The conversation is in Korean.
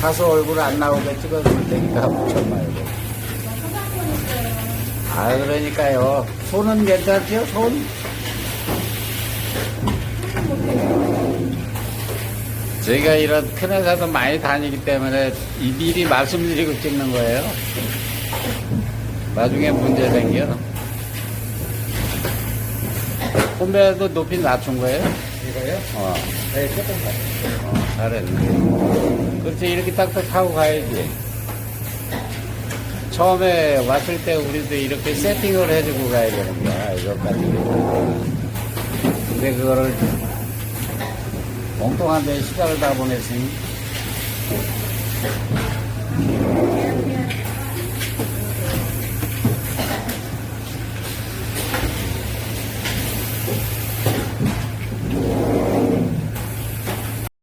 사서 얼굴 안 나오게 찍어줄 테니까 붙여 말고. 아, 그러니까요. 손은 괜찮지요? 손? 저희가 이런 큰 회사도 많이 다니기 때문에 미리 말씀드리고 찍는 거예요. 나중에 문제 생겨. 홈배도 높이 낮춘 거예요? 이거요? 네, 조금 더. 잘했네. 그렇지, 이렇게 딱딱 하고 가야지. 처음에 왔을 때 우리도 이렇게 세팅을 해주고 가야 되는 거야, 이것까지. 근데 그거를 엉뚱한 데 시간을 다 보냈으니.